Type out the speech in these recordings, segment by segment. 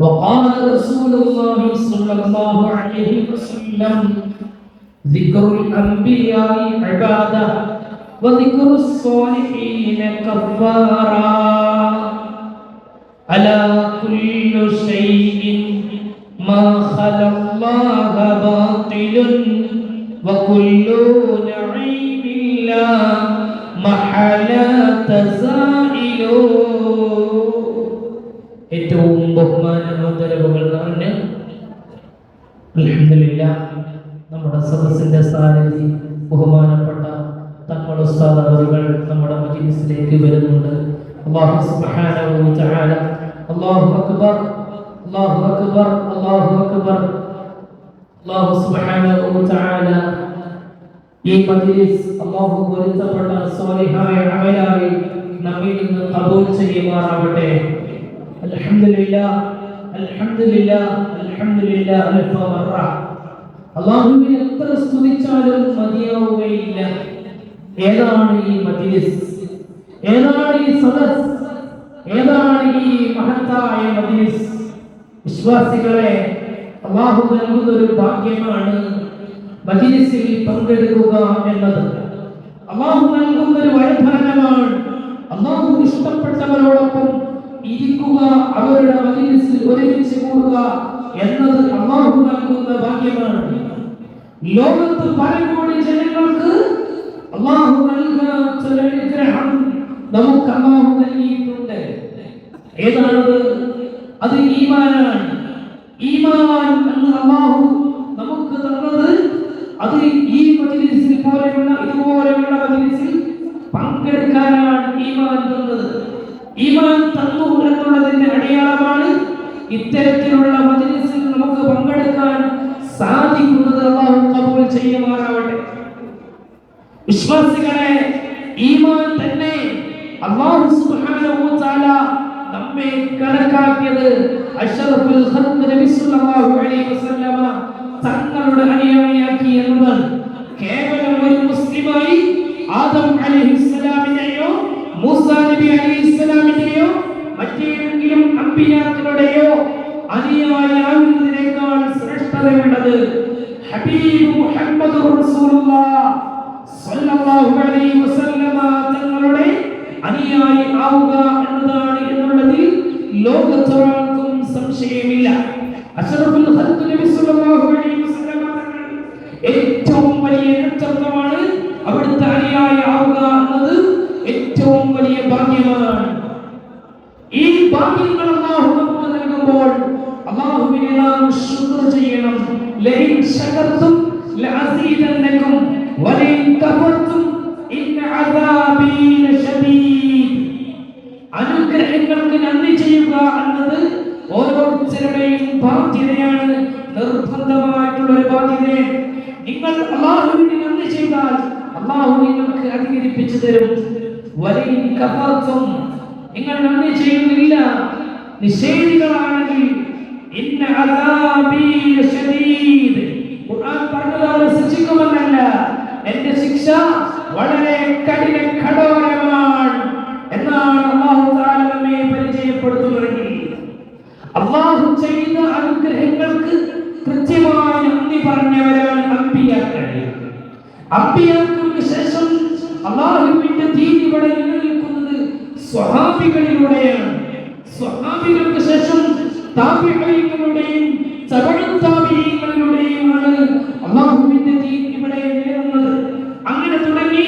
وقال رسول الله صلى الله عليه وسلم ذكر الأنبياء عبادة وذكر الصالحين كفارا ألا كل شيء ما خلا الله باطل وكل نعيم لا محالة زائل. ഏറ്റവും ബഹുമാനാദരവുകൾ നിറഞ്ഞ് അൽഹംദുലില്ലാഹ് നമ്മുടെ സദസ്സിന്റെ സാരഥി ബഹുമാനപ്പെട്ട തങ്ങൾ ഉസ്താദ് അവറുകൾ നമ്മുടെ മജ്‌ലിസിലേക്ക് വരുന്നുണ്ട്. അല്ലാഹു സുബ്ഹാനഹു വ തആല അല്ലാഹു അക്ബർ അല്ലാഹു അക്ബർ അല്ലാഹു അക്ബർ. അല്ലാഹു സുബ്ഹാനഹു വ തആല ഈ മജ്‌ലിസ് അല്ലാഹു പൊരുത്തപ്പെട്ട സ്വാലിഹായ അമലായി നമ്മിൽ നിന്ന് ഖബൂൽ ചെയ്യുമാറാവട്ടെ. അൽഹംദുലില്ലാഹ് അൽഹംദുലില്ലാഹ് അൽഹംദുലില്ലാഹ് അൽഫ മറ. അല്ലാഹുവിനെ എത്ര സ്തുതിച്ചാലും മതിയാവുകയില്ല. ഏതാണ് ഈ മജ്‌ലിസ്, ഏതാണ് ഈ സദസ്, ഏതാണ് ഈ മഹത്തായ മജ്‌ലിസ്? വിശ്വാസികളെ, അല്ലാഹു നൽകുന്ന ഒരു ഭാഗ്യമാണ് മജ്‌ലിസിൽ പങ്കെടുക്കുക എന്നത്. അല്ലാഹു നൽകുന്ന ഒരു വരദാനമാണ്. അല്ലാഹു ഇഷ്ടപ്പെട്ടവരോടൊപ്പം ഇരിക്കുക, അവരുടെ മജ്‌ലിസിൽ ഒരുമിച്ച് കൂടുക എന്നത് അല്ലാഹു നൽകുന്ന ഭാഗ്യമാണ്. ലോകത്ത് പല കോടി ജനങ്ങൾക്ക് അല്ലാഹു നൽകാത്ത അനുഗ്രഹം നമുക്ക് അല്ലാഹു നൽകിയിട്ടുണ്ട്. ഏതാണത്? അത് ഈമാനാണ്. ഈമാൻ എന്ന് അല്ലാഹു നമുക്ക് തന്നത് അത് ഈ മജ്‌ലിസിൽ പോലെയുള്ള ഇതുപോലെയുള്ള മജ്‌ലിസിൽ പങ്കെടുക്കാനാണ് ഈമാൻ തന്നത്. ഈമാൻ തന്നു എന്നുള്ളതിന്റെ അടയാളമാണ് ഇത്തരത്തിലുള്ള മജ്‌ലിസിൽ നമുക്ക് പങ്കെടുക്കാൻ സാധിക്കുന്നത്. അല്ലാഹു ഖബൂൽ ചെയ്യുമാറാവട്ടെ. വിശ്വാസികളെ, ഈമാൻ തന്നെ അല്ലാഹു സുബ്ഹാനഹു വ തആല നമ്മെ കണക്കാക്കിയത് അഷ്റഫുൽ ഖൽഖ് നബി സല്ലല്ലാഹു അലൈഹി വസല്ലമ തങ്ങളുടെ അനുയായിയാക്കി എന്നതാണ്. കേവലം ഒരു മുസ്ലിമായി ആദം അലൈഹിസ്സലാമിനെയോ മൂസാ നബി അലൈഹിസ്സലാമിനെയോ മറ്റേതെങ്കിലും അമ്പിയാക്കളുടെയോ അനുയായിയാകുന്നതിനേക്കാൾ ശ്രേഷ്ഠതയുള്ളത് ഹബീബ് മുഹമ്മദ് റസൂലുള്ളാഹ് സ്വല്ലല്ലാഹു അലൈഹി വസല്ലമ തങ്ങളുടെ അനുയായി ആവുക എന്നതാണ് എന്നുള്ളതിൽ ലോകത്തൊരാൾക്കും സംശയമില്ല. അഷ്റഫുൽ ഖൽഖ് നബി സല്ലല്ലാഹു അലൈഹി വസല്ലമ തങ്ങൾ ഏറ്റവും വലിയ നേതൃത്വമാണ്. അവിടുത്തെ അനുയായി ആവുക എന്നത് ഏറ്റവും വലിയ ഭാഗ്യമാണ്. ഈ ഭാഗ്യങ്ങൾ അല്ലാഹു നമുക്ക് നൽകുമ്പോൾ അല്ലാഹുവിനെ നാം ശുക്ർ ചെയ്യണം. ലഇൻ ശകർതും ലഅസീദന്നകും വലഇൻ കഫർതും ഇന്ന അദാബി ലശദീദ്. അനുഗ്രഹങ്ങൾക്ക് നന്ദി ചെയ്യുക എന്നത് ഓരോരുത്തരുടെയും ബാധ്യതയാണ്, നിർബന്ധമായിട്ടുള്ള ഒരു ബാധ്യതയാണ്. നിങ്ങൾ അല്ലാഹുവിനെ നന്ദി ചെയ്താൽ അല്ലാഹു നിങ്ങൾക്ക് അധികരിപ്പിച്ചു തരും. വലഇൻ കഫർതും, നിങ്ങൾ നന്ദി ചെയ്യുന്നില്ല, നിഷേധികളാണെങ്കിൽ ഇന്ന അദാബി ലശദീദ്, ഖുർആൻ പറഞ്ഞതാണ് ശിക്ഷിക്കുമെന്നല്ല, എന്റെ ശിക്ഷ വളരെ കഠോരമാണ് എന്നാണ് അല്ലാഹു തആല നമ്മെ പരിചയപ്പെടുത്തുന്നത്. അല്ലാഹു ചെയ്ത അനുഗ്രഹങ്ങൾക്ക് കൃത്യമായി നന്ദി പറഞ്ഞവരാണ് അമ്പിയാക്കൾ. അമ്പിയാക്കൾക്ക് ശേഷം അല്ലാഹുവിന്റെ ദീൻ ഇവിടെ നിലനിൽക്കുന്നത് സ്വഹാബികളിലൂടെയാണ്. സ്വഹാബികൾക്ക് ശേഷം താബിഈകളുടെയും താബിഈകളിലൂടെയുമാണ് അല്ലാഹുവിന്റെ ദീൻ ഇവിടെ നിലനിന്നത്. അങ്ങനെ തുടങ്ങി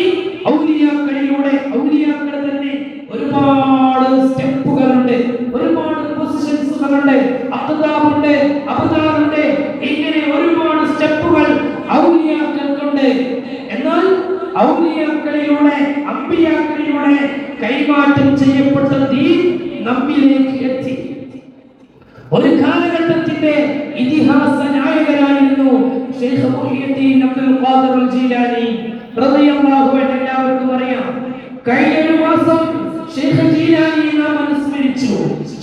ഔലിയാക്കളിലൂടെ, ഔലിയാക്കൾ തന്നെ ഒരുപാട് സ്റ്റെപ്പുകളുണ്ട്, ഒരുപാട് പൊസിഷൻസുകളുണ്ട്, അഖ്താബുണ്ട്, അബ്ദാറുണ്ട്, ഇങ്ങനെ ഒരുപാട് സ്റ്റെപ്പുകൾ ഔലിയാക്കൾക്കുണ്ട്. എന്നാൽ ഔലിയാക്കളിലൂടെ, അമ്പിയാക്കളിലൂടെ കൈമാറ്റം ചെയ്യപ്പെട്ട ദീൻ നമ്മിലേക്ക് എത്തി. ഒരു കാലഘട്ടത്തിന്റെ ഇതിഹാസ നായകനായിരുന്നു ശൈഖ് മുഹ്യിദ്ദീൻ അബ്ദുൽ ഖാദിർ അൽ ജീലാനി റളിയല്ലാഹു അൻഹു. എല്ലാവർക്കും അറിയാം, കഴിഞ്ഞ ഒരു മാസം ശൈഖ് ജീലാനി നാം അനുസ്മരിച്ചു.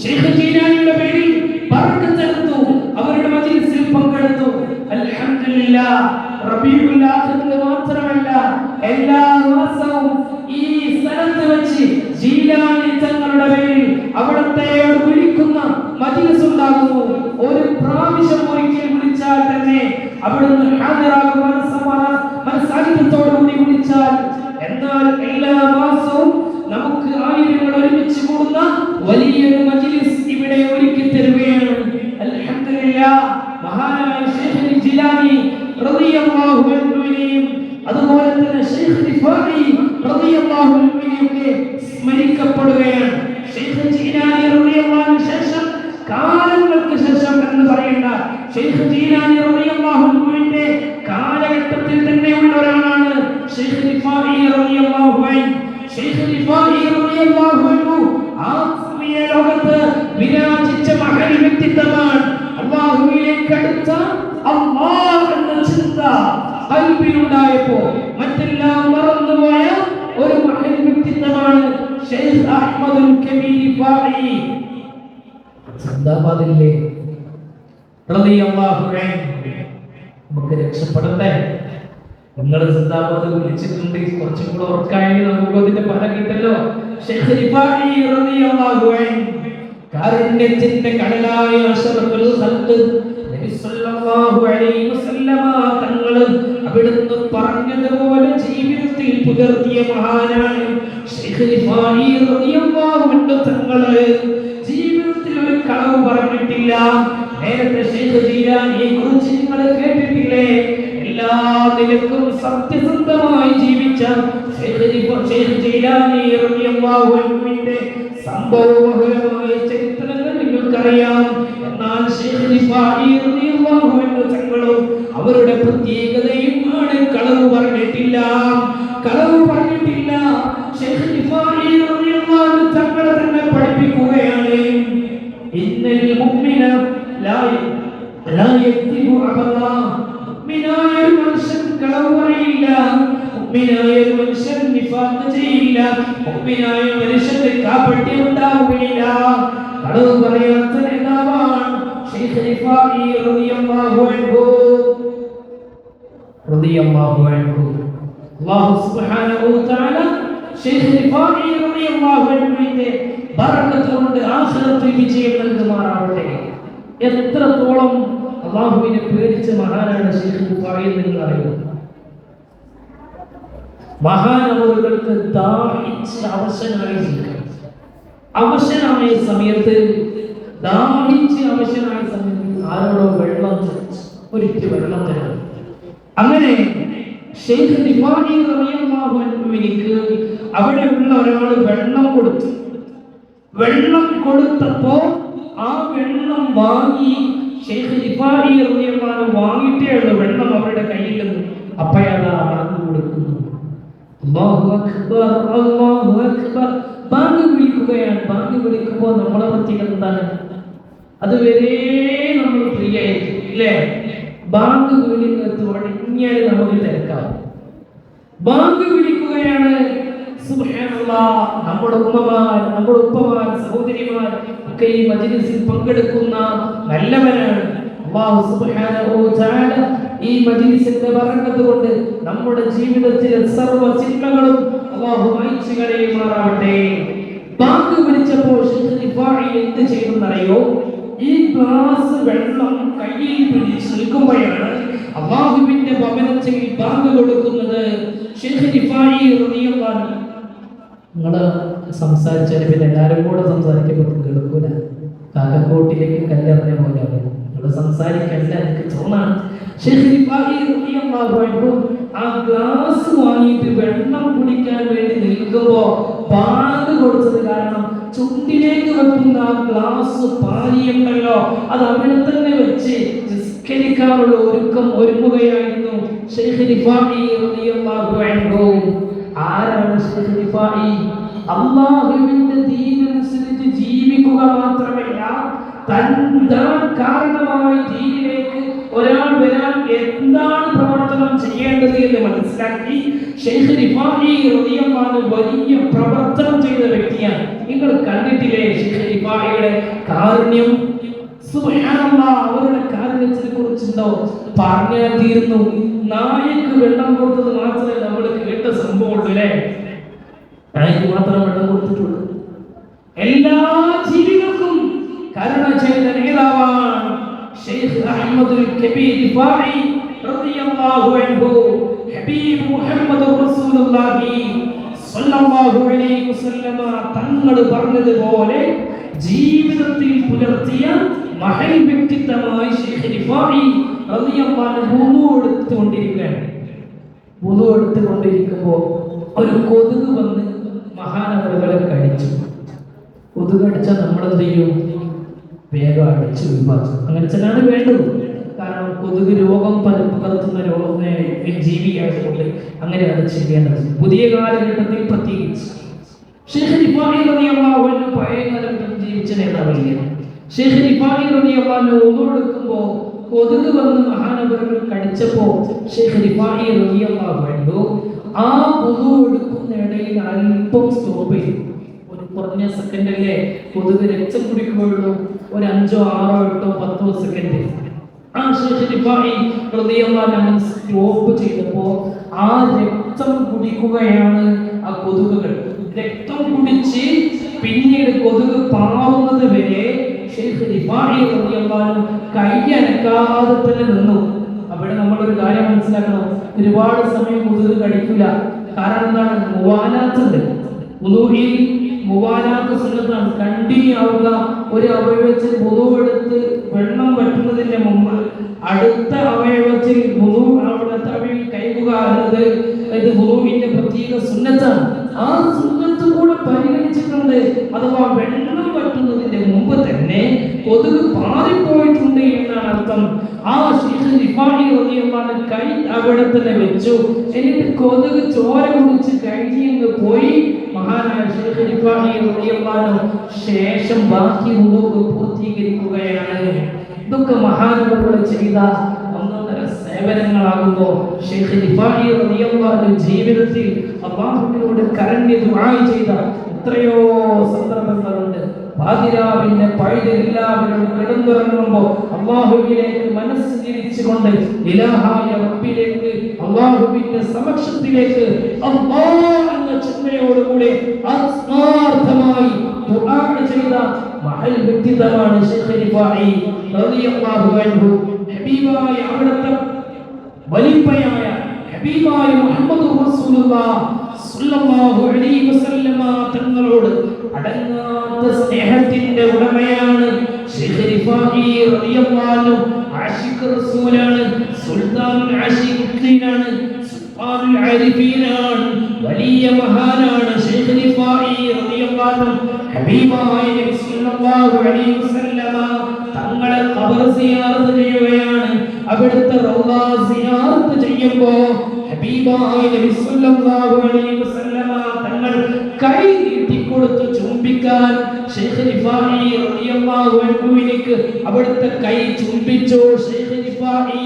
ശൈഖ് ജീലാനിയുടെ പേരിൽ ബർക്കത്ത് എടുത്തു, അവരുടെ മജ്‌ലിസിൽ പങ്കെടുത്തു. അൽഹംദുലില്ലാഹ്, റബീഉൽ ആഖിറിൽ മാത്രമല്ല എല്ലാ മാസവും ഈ സ്ഥലത്ത് വെച്ച് ജീലാനി തങ്ങളുടെ പേരിൽ അവിടത്തെ വിളിക്കുന്ന മജ്‌ലിസും മനസ്സുണ്ടാകുന്നു. ഒരു പ്രാവശ്യം ഒരിക്കൽ വിളിച്ചാൽ തന്നെ അവിടുന്ന് ഹാജരാകും, മനസ്സാന്നിധ്യത്തോടുകൂടി വിളിച്ചാൽ. എന്നാൽ എല്ലാ മാസവും നമുക്ക് ആയിരങ്ങൾ ഒരുമിച്ച് കൂടുന്ന വലിയൊരു മജ്‌ലിസ് ഇവിടെ ഒരുക്കി തരുകയാണ്. അൽഹംദുലില്ലാഹ്. മഹാനായ ശൈഖ് ജിലാനി റളിയല്ലാഹു അൻഹുവിനെയും അതുപോലെ തന്നെ ശൈഖ് റിഫാഇ റളിയല്ലാഹു അൻഹുവിനെയൊക്കെ സ്മരിക്കപ്പെടുകയാണ്. ശൈഖ് ജിലാനി റളിയല്ലാഹു അൻഹു ശേഷം, കാലങ്ങൾക്ക് ശേഷം എന്ന് പറയേണ്ട, ശൈഖ് ജിലാനി റളിയല്ലാഹു അൻഹുവിന്റെ കാലഘട്ടത്തിൽ തന്നെയുള്ള ഒരാളാണ് ശൈഖ് റിഫാഇ റളിയല്ലാഹു അൻഹു. ശൈഖ് റിഫാഇ റളിയല്ലാഹു അൻഹു ആത്മീയ ലോകത്ത് വിരാജിച്ച മഹൽ വ്യക്തിത്വമാണ്. അല്ലാഹുവിലേക്ക് അടുത്ത അല്ലാഹ് എന്ന ചിന്ത ഖൽബിലുണ്ടായപ്പോൾ മറ്റെല്ലാം മറന്നുപോയ ഒരു മഹൽ വ്യക്തിത്വമാണ് ശൈഖ് അഹ്മദുൽ കബീർ റിഫാഇ. സിന്ദാബാദിലെ റളിയല്ലാഹു അൻഹു നമുക്ക് രക്ഷപ്പെടണ്ടേ? നിങ്ങൾ സിന്ദാബാദ് വിളിച്ചിട്ടുണ്ട്, കുറച്ചും കൂടെ ഉറക്കായെങ്കിൽ നമുക്ക് അതിന്റെ ഫലം കിട്ടല്ലോ. ശൈഖ് റിഫാഇ റളിയല്ലാഹു അൻഹു കാരുണ്യത്തിന്റെ കടലായ അഷ്റഫുൽ ഖൽഖ് നബി സല്ലല്ലാഹു അലൈഹി വസല്ലമ തങ്ങൾ അവിടുന്ന് പറഞ്ഞതുപോലെ ജീവിതത്തിൽ പുലർത്തിയ മഹാനാണ് ശൈഖ് റിഫാഇ റളിയല്ലാഹു അൻഹു. തങ്ങൾ ജീവിതത്തിൽ ഒരു കളവ് പറഞ്ഞിട്ടില്ല. നേരത്തെ ശൈഖ് ജീലാനിയെ കുറിച്ച് നിങ്ങൾ കേട്ടിട്ടില്ലേ? എല്ലാ നിലക്കും സത്യസന്ധമായി ജീവിച്ച ശൈഖ് ജീലാനി റളിയല്ലാഹു അൻഹുവിന്റെ സംഭവബഹുലമായ ചരിത്രങ്ങൾ നിങ്ങൾക്കറിയാം. എന്നാൽ ശൈഖ് റിഫാഇ റളിയല്ലാഹു അൻഹു തങ്ങളും അവരുടെ പ്രത്യേകതയും ആണ് കളവ് പറഞ്ഞിട്ടില്ല. കളവ് പറഞ്ഞിട്ടില്ല. ശൈഖ് റിഫാഇ റളിയല്ലാഹു അൻഹു തങ്ങൾ തന്നെ പഠിപ്പിക്കുകയാണ്, ഇന്നൽ മുഅ്മിന ലാ യക്തിബു അബല്ലാ. മുഅ്മിനായ മനുഷ്യൻ കളവ് പറയില്ല. മുഅ്മിനായ മനുഷ്യൻ നിഫാഖ് ചെയ്യില്ല. മുഅ്മിനായ മനുഷ്യന് കാപട്യം ഉണ്ടാവുകയില്ല. കളവ് പറയാത്ത നേതാവാണ് ശൈഖ് റിഫാഇ റളിയല്ലാഹു അൻഹു. അല്ലാഹു സുബ്ഹാനഹു വ തആല ശൈഖ് റിഫാഇ റളിയല്ലാഹു അൻഹുവിന്റെ ബറക്കത്ത് കൊണ്ട് ആഖിറത്തിൽ വിജയം നൽകുമാറാവട്ടെ. എത്രത്തോളം അല്ലാഹുവിനെ പേടിച്ച മഹാനാണ് ശൈഖ് റിഫാഇ എന്ന് നിങ്ങൾ അറിയുമോ? മഹാനവറുകൾക്ക് ദാഹിച്ച് അവശനായ സമയത്ത് ആരോടോ വെള്ളം ചോദിച്ചു, ഒരിറ്റ് വെള്ളം തരാം. അങ്ങനെ ശൈഖ് റിഫാഇ റളിയല്ലാഹു അൻഹുവിനിക്ക് അവിടെയുള്ള ഒരാൾ വെള്ളം കൊടുത്തു. വെള്ളം കൊടുത്തപ്പോ ആ വെള്ളം വാങ്ങി ശൈഖ് റിഫാഇ റളിയല്ലാഹു അൻഹു വാങ്ങിയിട്ടേ ഉള്ളൂ വെള്ളം അവരുടെ കയ്യിൽ നിന്ന്. അപ്പോഴാണ് ബാങ്ക് കൊടുക്കുന്നു. അല്ലാഹു അക്ബർ, അല്ലാഹു അക്ബർ. ബാങ്ക് വിളിക്കുകയാണ്. ബാങ്ക് വിളിക്കുമ്പോൾ നമ്മളെ പ്രത്യേകത എന്താണ്? അതുവരെ നമ്മൾ ഫ്രീ ആയിരിക്കും, ഇല്ലേ? ബാങ്ക് തുടങ്ങിയാൽ നമുക്ക് തിരക്കാവും. ബാങ്ക് വിളിക്കുകയാണ്. സുബ്ഹാനല്ലാഹ്. നമ്മുടെ ഉമ്മമാർ, നമ്മുടെ ഉപ്പമാർ, സഹോദരിമാർ ഒക്കെ ഈ മജ്‌ലിസിൽ പങ്കെടുക്കുന്ന നല്ലവരാണ്. അല്ലാഹു സുബ്ഹാനഹു വ തആല ഈ മജ്‌ലിസിന്റെ ബറക്കത്ത് കൊണ്ട് നമ്മുടെ ജീവിതത്തിലെ സർവ്വ ചിന്തകളും അല്ലാഹു മായ്ച്ചു കളയുമാറാവട്ടെ. ബാങ്ക് വിളിച്ചപ്പോൾ ശൈഖ് റിഫാഇ എന്ത് ചെയ്തെന്നറിയോ? ഈ ഗ്ലാസ് വെള്ളം കയ്യിൽ പിടിച്ച് നിൽക്കുമ്പോഴാണ് അല്ലാഹുവിന്റെ ഭവനത്തിൽ ബാങ്ക് കൊടുക്കുന്നത്. ശൈഖ് റിഫാഇ റളിയല്ലാഹു അൻഹു നിങ്ങള് സംസാരിച്ചാൽ പിന്നെ എല്ലാവരും കൂടെ സംസാരിക്കുമ്പോൾ കേൾക്കൂല. കാക്കക്കോട്ടിലേക്ക് കല്ലെറിഞ്ഞ പോലെയാണ്. നിങ്ങള് സംസാരിക്കല്ല, എനിക്ക് തോന്നാണ്. ശൈഖ് റിഫാഇ റളിയല്ലാഹു അൻഹു ആ ഗ്ലാസ് വാങ്ങിയിട്ട് വെള്ളം കുടിക്കാൻ വേണ്ടി നിൽക്കുമ്പോ ബാങ്ക് കൊടുത്തത് കാരണം ചുണ്ടിലേക്ക് വെക്കുന്ന ആ ഗ്ലാസ് പാനീയമുണ്ടല്ലോ, അത് അവിടെ തന്നെ വെച്ച് നിസ്കരിക്കാനുള്ള ഒരുങ്ങുകയായിരുന്നു ശൈഖ് റിഫാഇ റളിയല്ലാഹു അൻഹു. ആരാണ് ശൈഖ് റിഫാഇ? അല്ലാഹുവിന്റെ ദീനനുസരിച്ച് ജീവിക്കുക മാത്രമല്ല, താൻ കാരണമായി ദീനിലേക്ക് ഒരാൾ വരാൻ എന്താണ് പ്രവർത്തനം ചെയ്യേണ്ടത് എന്ന് മനസ്സിലാക്കി ശൈഖ് റിഫാഇ റളിയല്ലാഹു അൻഹു വലിയ പ്രവർത്തനം ചെയ്ത വ്യക്തിയാണ്. നിങ്ങൾ കണ്ടിട്ടില്ലേ ശൈഖ് റിഫാഇയുടെ കാരുണ്യം? സുബ്ഹാനല്ലാഹ്. അവരുടെ കാരുണ്യത്തിനെ കുറിച്ചുണ്ടോ പറഞ്ഞാൽ തീർന്നു. നായക്ക് വെള്ളം കൊടുത്തത് മാത്രമേ നമ്മൾ കേട്ട സംഭവമുള്ളൂ, അല്ലേ? നായക്ക് മാത്രം വെള്ളം കൊടുത്തിട്ടുള്ളൂ. എല്ലാ ജീവികൾക്കും കരുണ ചെയ്ത നേതാവ് അഹ്മദുൽ കബീർ റിഫാഇ റളിയല്ലാഹു അൻഹു ഹബീബ് മുഹമ്മദ് റസൂലുള്ളാഹി സ്വല്ലല്ലാഹു അലൈഹി വസല്ലമ തങ്ങൾ പറഞ്ഞതുപോലെ ജീവിതത്തിൽ പുലർത്തിയ മഹൽ വ്യക്തിത്വമായി ശൈഖ് റിഫാഇ റളിയല്ലാഹു അൻഹു വുളു എടുത്തുകൊണ്ടിരിക്കുമ്പോൾ ഒരു കൊതുക് വന്ന് മഹാനവറുകളെ കടിച്ചു. കൊതുക് അടിച്ചാൽ നമ്മളെന്ത് ചെയ്യും? വേഗം അടിച്ചു വിഭാഗം. അങ്ങനെ തന്നെയാണ് വേണ്ടത്. കാരണം കൊതുക് രോഗം പകർത്തുന്ന ജീവിയായതുകൊണ്ട് അങ്ങനെയാണ് ചെയ്യേണ്ടത്. പുതിയ കാലഘട്ടത്തിൽ പ്രത്യേകിച്ച് ശൈഖ് റിഫാഇ റളിയല്ലാഹു അൻഹു പഴയ കാലഘട്ടത്തിൽ ജീവിച്ച നേതാവല്ലേ. ശൈഖ് റിഫാഇ റളിയല്ലാഹു അൻഹു വുളു എടുക്കുമ്പോൾ കൊതുക് വന്ന് മഹാനവറുകൾ കടിച്ചപ്പോൾ ശൈഖ് റിഫാഇ റളിയല്ലാഹു അൻഹു ആ വുളു എടുക്കുന്ന ഇടയിൽ അല്പം സ്റ്റോപ്പ് ചെയ്തു. ഒരു കുറഞ്ഞ സെക്കൻഡല്ലേ കൊതുക് രക്തം കുടിക്കുകയുള്ളൂ. ഒരു 5, 6, 8, 10 സെക്കൻഡ്. ആ ശൈഖ് റിഫാഇ റളിയല്ലാഹു അൻഹു സ്റ്റോപ്പ് ചെയ്തപ്പോൾ ആ രക്തം കുടിക്കുകയാണ് ആ കൊതുകുകൾ. രക്തം കുടിച്ച് പിന്നീട് കൊതുക് പാറുന്നത് വരെ ശൈഖ് റിഫാഇ റളിയല്ലാഹു അൻഹു കൈ അനക്കാതെ തന്നെ നിന്നു. അവിടെ നമ്മളൊരു കാര്യം മനസ്സിലാക്കണം. ഒരുപാട് സമയം കൊതുക് കടിക്കില്ല. കാരണം എന്താണ്? മുവാലാത്തുണ്ട്. വുളൂഇൽ മുവാലാത്ത് സുന്നത്താണ്. കണ്ടിന്യൂ ആവുക. ഒരു അവയവത്തിൽ വുളു എടുത്ത് വെള്ളം വറ്റുന്നതിന് മുമ്പ് അടുത്ത അവയവത്തിൽ അവിടുത്തെ അവയിൽ കൈകുക എന്നത് ഇത് വുളൂഇന്റെ പ്രത്യേക സുന്നത്താണ്. ആ സുന്നത്ത് കൂടെ പരിഗണിച്ചിട്ടുണ്ട്. അഥവാ വെള്ളം വറ്റുന്നതിന്റെ മുമ്പ് തന്നെ കൊതുക് പാറിപ്പോയിട്ടുണ്ട് എന്നാണ് അർത്ഥം. ആ ശൈഖ് റിഫാഇ റളിയല്ലാഹു അൻഹു കൈ അവിടെ തന്നെ വെച്ചു. എന്നിട്ട് കൊതുക് ചോര കുടിച്ച് കഴിഞ്ഞ് പോയി. മഹാനായ ശൈഖ് റിഫാഇ റളിയല്ലാഹു അൻഹു ശേഷം ബാക്കി വുളു പൂർത്തീകരിക്കുകയാണ്. ഇതൊക്കെ മഹാനവറുകൾ ചെയ്ത ഒന്നൊന്നര സേവനങ്ങളാകുമ്പോൾ ശൈഖ് റിഫാഇ റളിയല്ലാഹു അൻഹു ജീവിതത്തിൽ അല്ലാഹുവിനോട് കരഞ്ഞ് ദുആ ചെയ്ത എത്രയോ സന്ദർഭങ്ങളുണ്ട്. പാതിരാവിന്റെ പഴുതെല്ലാവരും കിടന്നുറങ്ങുമ്പോൾ അല്ലാഹുവിലേക്ക് മനസ്സ് തിരിച്ചുകൊണ്ട് ഇലാഹായ റബ്ബിലേക്ക് അല്ലാഹുവിന്റെ സമക്ഷത്തിലേക്ക് അല്ലാഹ് എന്ന ചിന്തയോടുകൂടി ആത്മാർത്ഥമായി ദുആ ചെയ്ത മഹൽ വ്യക്തിത്വമാണ് ശൈഖ് റിഫാഇ റളിയല്ലാഹു അൻഹു. ഹബീബായ അവിടുത്തെ വലിപ്പയായ ഹബീബായ മുഹമ്മദ് റസൂലുള്ളാഹി സ്വല്ലല്ലാഹു അലൈഹി വസല്ലമ തങ്ങളോട് അടങ്ങാത്ത സ്നേഹത്തിന്റെ ഉടമയാണ് ശൈഖ് റിഫാഇ റളിയല്ലാഹു അൻഹു. ആശിഖ് റസൂലാണ്, സുൽത്താനുൽ ആശിഖീനാണ്, സുൽത്താനുൽ ആരിഫീനാണ്, വലിയ മഹാനാണ് ശൈഖ് റിഫാഇ റളിയല്ലാഹു അൻഹു. ഹബീബായ നബി സ്വല്ലല്ലാഹു അലൈഹി വസല്ലമ തങ്ങളെ ഖബർ സിയാറത്ത് ചെയ്യുകയാണ്. അവിടുത്തെ റൗള സിയാറത്ത് ചെയ്യുമ്പോൾ ഹബീബായ നബി സ്വല്ലല്ലാഹു അലൈഹി വസല്ലമ തങ്ങൾ കൈ നീട്ടിക്കൊടുത്തു ചുംബിക്കാൻ ശൈഖ് റിഫാഇ റളിയല്ലാഹു അൻഹുവിലേക്ക് അവിടുത്തെ കൈ ചുംബിച്ചു. ശൈഖ് റിഫാഇ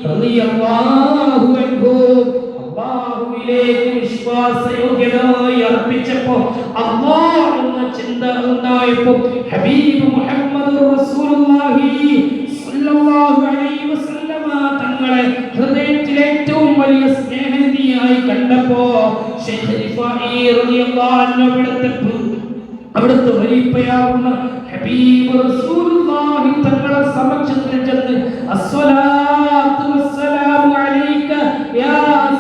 റളിയല്ലാഹു അൻഹു അല്ലാഹുവിലേക്ക് വിശ്വാസയോഗ്യമായി അർപ്പിച്ചപ്പോൾ അല്ലാഹ് എന്ന ചിന്ത ഉണ്ടായപ്പോൾ ഹബീബ് മുഹമ്മദ് റസൂലുള്ളാഹി സ്വല്ലല്ലാഹു അലൈഹി വസല്ലമ തങ്ങളെ ഹൃദയത്തിൽ ഏറ്റവും വലിയ സ്നേഹനിധിയായി കണ്ടപ്പോൾ ശൈഖ് റിഫാഇ റളിയല്ലാഹു അൻഹു അവിടുത്തെ വലിപ്പയാവുന്ന ഹബീബ് റസൂലുള്ളാഹി തങ്ങളെ സമക്ഷത്തിൽ ചെന്ന് അസ്സലാത്തു വസ്സലാമു അലൈക യാ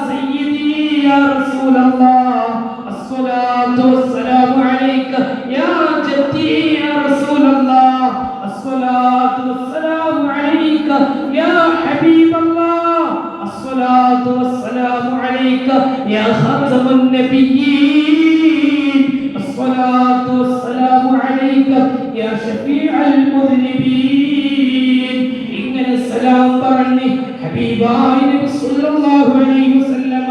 സയ്യിദി യാ റസൂലല്ലാഹ്, അസ്സലാത്തു വസ്സലാമു അലൈക യാ ജദ്ദി യാ റസൂലല്ലാഹ്, അസ്സലാത്തു വസ്സലാമു അലൈക യാ ഹബീബല്ലാഹ്, അസ്സലാത്തു വസ്സലാമു അലൈക യാ ഖാതമൻ നബിയ്യീൻ, الصلاة والسلام عليك يا شفيع المذنبين. إن السلام برني حبيباي نبي صلى الله عليه وسلم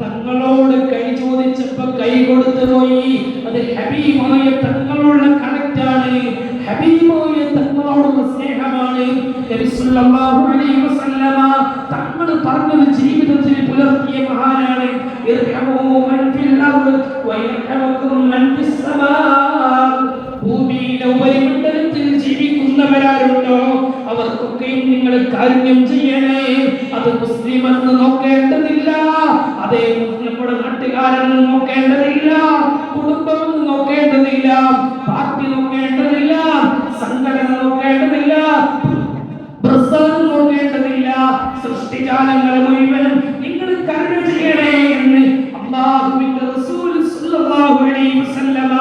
തങ്ങളോട് കൈ ചോദിച്ചപ്പോൾ കൈ കൊടുത്തു പോയി. അത് ഹബീബായ തങ്ങളോടുള്ള കണക്റ്റാണ്, ഹബീബായ തങ്ങളോടുള്ള സ്നേഹമാണ്. നബി സല്ലല്ലാഹു അലൈഹി വസല്ലമ തങ്ങൾ പറഞ്ഞത് ജീവിതത്തിൽ പുലർത്തിയ മഹാനാണ്. ഇർഹമൂ മൻ ഫിൽ അർദ് വയർഹമുകും മൻ ഫിസ് സമാ. ഭൂമിയിലെ ഉപരിമണ്ഡലത്തിൽ ജീവിക്കുന്നവരാരുണ്ടോ അവർക്കൊക്കെയും നിങ്ങൾ കാരുണ്യം ചെയ്യണേ. അത് മുസ്ലിം എന്ന് നോക്കേണ്ടതില്ല, അതേ നമ്മുടെ നാട്ടുകാരെന്ന് നോക്കേണ്ടതില്ല, കുടുംബം എന്ന് നോക്കേണ്ടതില്ല, പാർട്ടി നോക്കേണ്ടതില്ല, സംഘടന നോക്കേണ്ടതില്ല, പ്രസ്ഥാനം നോക്കേണ്ടതില്ല. അലൈഹി വസല്ലമ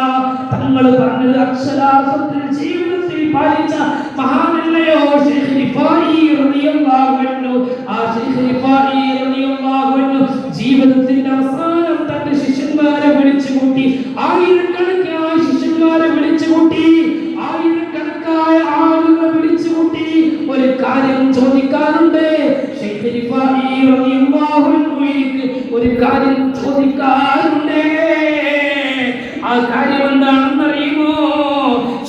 തങ്ങൾ പറഞ്ഞത് അക്ഷരാർത്ഥത്തിൽ ജീവിതത്തിൽ പാലിച്ച മഹാനല്ലയോ ശൈഖ് റിഫായി റളിയല്ലാഹു അൻഹു. ആ ശൈഖ് റിഫായി റളിയല്ലാഹു അൻഹു ജീവിതത്തിന്റെ അവസാനം തന്റെ ശിഷ്യന്മാരെ വിളിച്ചു കൂട്ടി, ആയിരക്കണക്കായ ശിഷ്യന്മാരെ വിളിച്ചു കൂട്ടി, ആയിരക്കണക്കായ ആളുകളെ വിളിച്ചു കൂട്ടി. ഒരു കാര്യം ചോദിക്കാറുണ്ട് ശൈഖ് റിഫായി റളിയല്ലാഹു അൻഹു, എനിക്ക് ഒരു കാര്യം ചോദിക്കാറുണ്ട്. ആ കാര്യം എന്താണെന്ന് അറിയുമോ?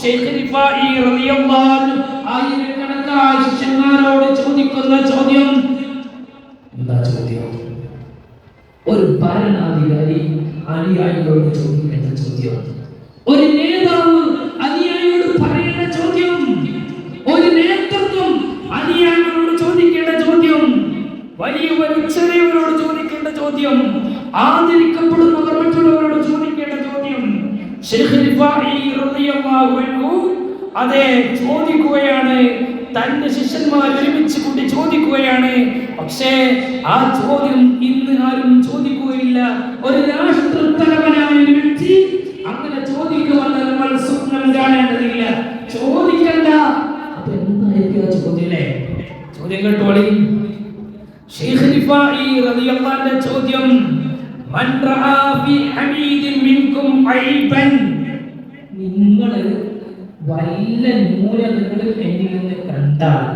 ശൈഖ് റിഫായി റളിയല്ലാഹു അൻഹു ആയിരക്കണക്കായ ശിഷ്യന്മാരോട് ചോദിക്കുന്ന ചോദ്യം എന്താ? ചോദ്യം ഒരു ഭരണാധികാരി അനുയായികളോട് ചോദിക്കേണ്ട ചോദ്യം, ഒരു നേതാവ് അനുയായിയോട് പറയേണ്ട ചോദ്യം, ഒരു നേതൃത്വം അനുയായികളോട് ചോദിക്കേണ്ട ചോദ്യം, വലിയവരും ചെറിയവരോട് ചോദിക്കേണ്ട ചോദ്യം, ആദരിക്കപ്പെടുന്നവർ മറ്റുള്ളവരോട് ചോദിക്കേണ്ട ചോദ്യം. ശൈഖ് റിഫായി റളിയല്ലാഹു അൻഹു അതേ ചോദിക്കുകയാണ്. തന്റെ ശിഷ്യന്മാർ ഒരുമിച്ച് കൂട്ടി ചോദിക്കുകയാണ്. പക്ഷേ ആ ചോദ്യം ഇന്ന് ആരും ചോദിക്കുകയില്ല. ഒരു രാഷ്ട്രത്തലവനായ ഒരു വ്യക്തി അങ്ങനെ ചോദിക്കുമെന്ന് നമ്മൾ സ്വപ്നം കാണേണ്ടതില്ല. ചോദിക്കണ്ട. അപ്പൊ എന്തായിരിക്കും ചോദ്യമല്ലേ? ചോദ്യം കേട്ടോളി. ശൈഖ് റിഫായി റളിയല്ലാഹു അൻഹു ചോദ്യം, മൻ റആ ഫി ഹമീദിൻ മിൻകും ഐബൻ, നിങ്ങൾ വല്ല ന്യൂനതകൾ എന്നിൽ നിന്ന് കണ്ടാൽ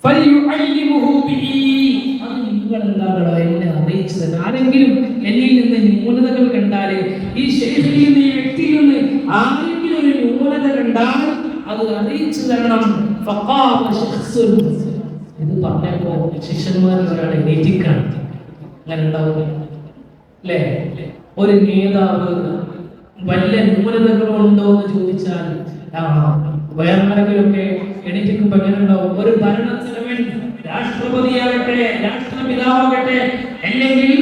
ഫൽയുഅല്ലിമുഹു ബിഹി, അത് നിങ്ങൾ എന്താണോ എന്നെ അറിയിച്ചത്. ആരെങ്കിലും എന്നിൽ നിന്ന് ന്യൂനതകൾ കണ്ടാൽ, ഈ ശൈഖിൽ നിന്ന് ഈ വ്യക്തിയിൽ നിന്ന് ആരെങ്കിലും ഒരു ന്യൂനത കണ്ടാൽ അത് അറിയിച്ചു തരണം. ഫഖാമ ശഖ്സുൻ, ഇത് പറഞ്ഞപ്പോ ശിഷ്യന്മാരിൽ ഒരാളെ എണീറ്റിക്കാണ്. അങ്ങനെ ഉണ്ടാവും അല്ലേ? ഒരു നേതാവ് വല്ല ന്യൂനതകളുണ്ടോ എന്ന് ചോദിച്ചാൽ വേറെ ആരെങ്കിലുമൊക്കെ എണീറ്റിക്കുമ്പോ എങ്ങനെ ഉണ്ടാവും? ഒരു ഭരണത്തലവൻ, രാഷ്ട്രപതിയാകട്ടെ, രാഷ്ട്രപിതാവാകട്ടെ, അല്ലെങ്കിൽ